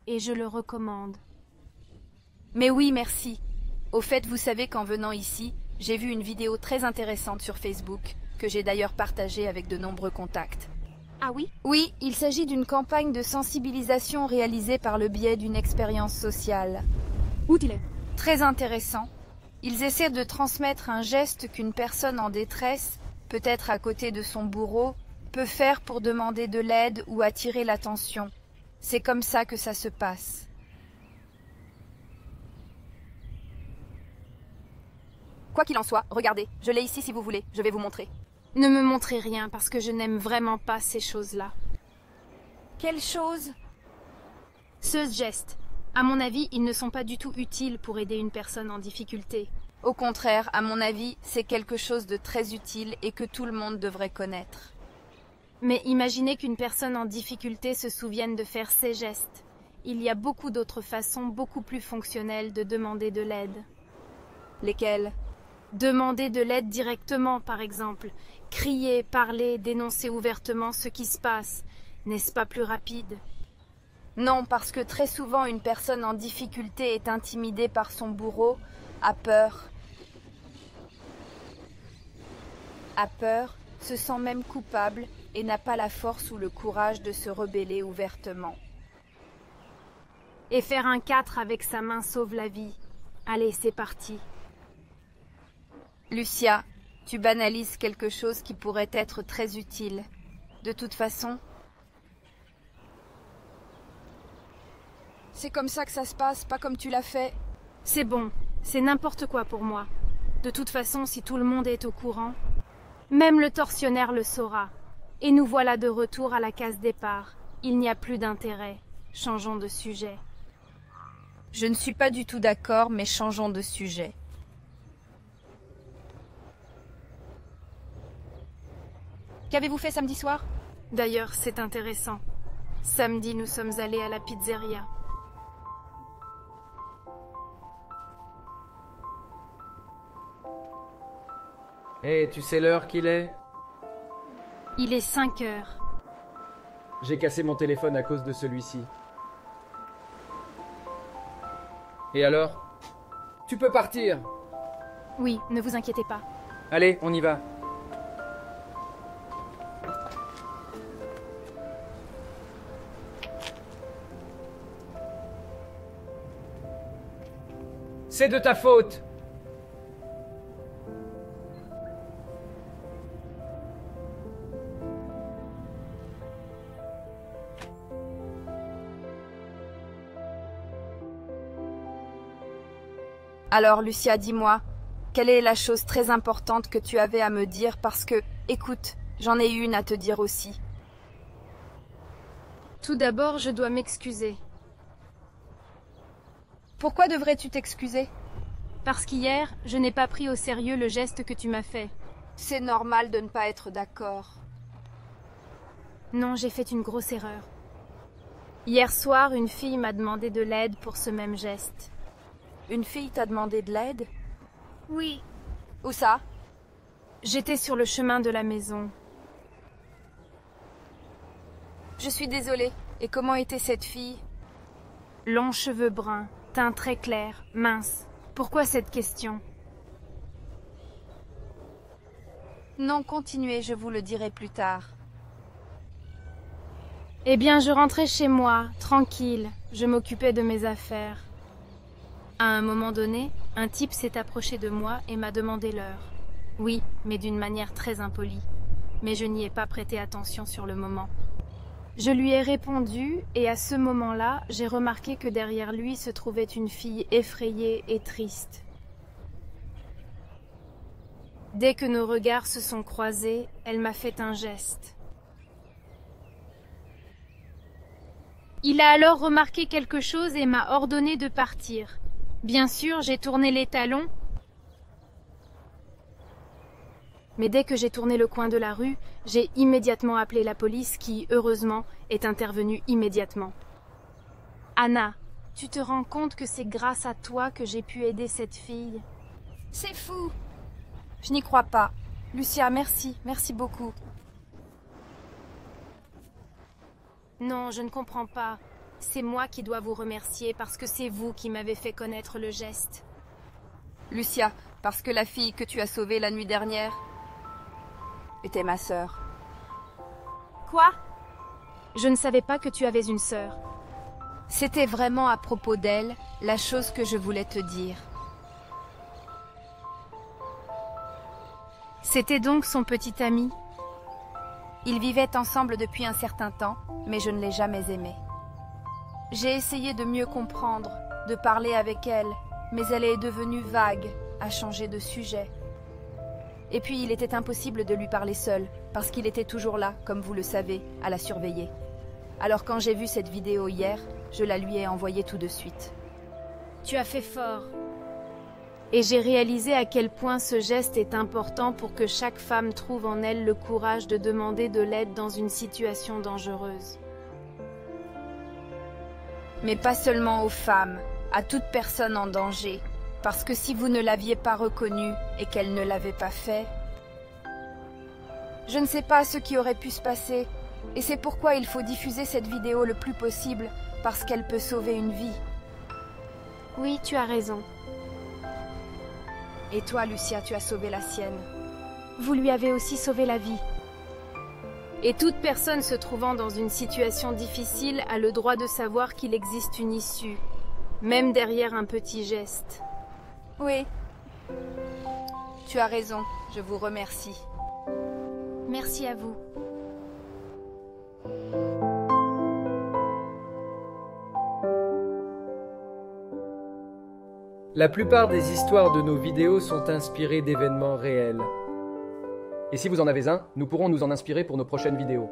et je le recommande. Mais oui, merci. Au fait, vous savez qu'en venant ici, j'ai vu une vidéo très intéressante sur Facebook, que j'ai d'ailleurs partagée avec de nombreux contacts. Ah oui? Oui, il s'agit d'une campagne de sensibilisation réalisée par le biais d'une expérience sociale. Utile. Très intéressant. Ils essaient de transmettre un geste qu'une personne en détresse, peut-être à côté de son bourreau, peut faire pour demander de l'aide ou attirer l'attention. C'est comme ça que ça se passe. Quoi qu'il en soit, regardez, je l'ai ici si vous voulez, je vais vous montrer. Ne me montrez rien parce que je n'aime vraiment pas ces choses-là. Quelle chose? Ce geste. À mon avis, ils ne sont pas du tout utiles pour aider une personne en difficulté. Au contraire, à mon avis, c'est quelque chose de très utile et que tout le monde devrait connaître. Mais imaginez qu'une personne en difficulté se souvienne de faire ces gestes. Il y a beaucoup d'autres façons beaucoup plus fonctionnelles de demander de l'aide. Lesquelles? Demander de l'aide directement, par exemple. Crier, parler, dénoncer ouvertement ce qui se passe. N'est-ce pas plus rapide? Non, parce que très souvent une personne en difficulté est intimidée par son bourreau, a peur, se sent même coupable et n'a pas la force ou le courage de se rebeller ouvertement. Et faire un 4 avec sa main sauve la vie. Allez, c'est parti. Lucia, tu banalises quelque chose qui pourrait être très utile. De toute façon, c'est comme ça que ça se passe, pas comme tu l'as fait. C'est bon, c'est n'importe quoi pour moi. De toute façon, si tout le monde est au courant, même le tortionnaire le saura. Et nous voilà de retour à la case départ. Il n'y a plus d'intérêt. Changeons de sujet. Je ne suis pas du tout d'accord, mais changeons de sujet. Qu'avez-vous fait samedi soir? D'ailleurs, c'est intéressant. Samedi, nous sommes allés à la pizzeria. Hé, tu sais l'heure qu'il est? Il est 5 heures. J'ai cassé mon téléphone à cause de celui-ci. Et alors? Tu peux partir! Oui, ne vous inquiétez pas. Allez, on y va. C'est de ta faute! Alors, Lucia, dis-moi, quelle est la chose très importante que tu avais à me dire parce que, écoute, j'en ai une à te dire aussi. Tout d'abord, je dois m'excuser. Pourquoi devrais-tu t'excuser? Parce qu'hier, je n'ai pas pris au sérieux le geste que tu m'as fait. C'est normal de ne pas être d'accord. Non, j'ai fait une grosse erreur. Hier soir, une fille m'a demandé de l'aide pour ce même geste. Une fille t'a demandé de l'aide? Oui. Où ça? J'étais sur le chemin de la maison. Je suis désolée. Et comment était cette fille? Longs cheveux bruns, teint très clair, mince. Pourquoi cette question? Non, continuez, je vous le dirai plus tard. Eh bien, je rentrais chez moi, tranquille. Je m'occupais de mes affaires. À un moment donné, un type s'est approché de moi et m'a demandé l'heure. Oui, mais d'une manière très impolie. Mais je n'y ai pas prêté attention sur le moment. Je lui ai répondu et à ce moment-là, j'ai remarqué que derrière lui se trouvait une fille effrayée et triste. Dès que nos regards se sont croisés, elle m'a fait un geste. Il a alors remarqué quelque chose et m'a ordonné de partir. Bien sûr, j'ai tourné les talons, mais dès que j'ai tourné le coin de la rue, j'ai immédiatement appelé la police qui, heureusement, est intervenue immédiatement. Anna, tu te rends compte que c'est grâce à toi que j'ai pu aider cette fille? C'est fou! Je n'y crois pas. Lucia, merci, merci beaucoup. Non, je ne comprends pas. c'est moi qui dois vous remercier parce que c'est vous qui m'avez fait connaître le geste. Lucia, parce que la fille que tu as sauvée la nuit dernière était ma sœur. Quoi? Je ne savais pas que tu avais une sœur. C'était vraiment à propos d'elle, la chose que je voulais te dire. C'était donc son petit ami? Ils vivaient ensemble depuis un certain temps, mais je ne l'ai jamais aimée. J'ai essayé de mieux comprendre, de parler avec elle, mais elle est devenue vague, a changé de sujet. Et puis il était impossible de lui parler seul, parce qu'il était toujours là, comme vous le savez, à la surveiller. Alors quand j'ai vu cette vidéo hier, je la lui ai envoyée tout de suite. Tu as fait fort. Et j'ai réalisé à quel point ce geste est important pour que chaque femme trouve en elle le courage de demander de l'aide dans une situation dangereuse. Mais pas seulement aux femmes, à toute personne en danger, parce que si vous ne l'aviez pas reconnue et qu'elle ne l'avait pas fait, je ne sais pas ce qui aurait pu se passer, et c'est pourquoi il faut diffuser cette vidéo le plus possible, parce qu'elle peut sauver une vie. Oui, tu as raison. Et toi, Lucia, tu as sauvé la sienne. Vous lui avez aussi sauvé la vie. Et toute personne se trouvant dans une situation difficile a le droit de savoir qu'il existe une issue, même derrière un petit geste. Oui. Tu as raison, je vous remercie. Merci à vous. La plupart des histoires de nos vidéos sont inspirées d'événements réels. Et si vous en avez un, nous pourrons nous en inspirer pour nos prochaines vidéos.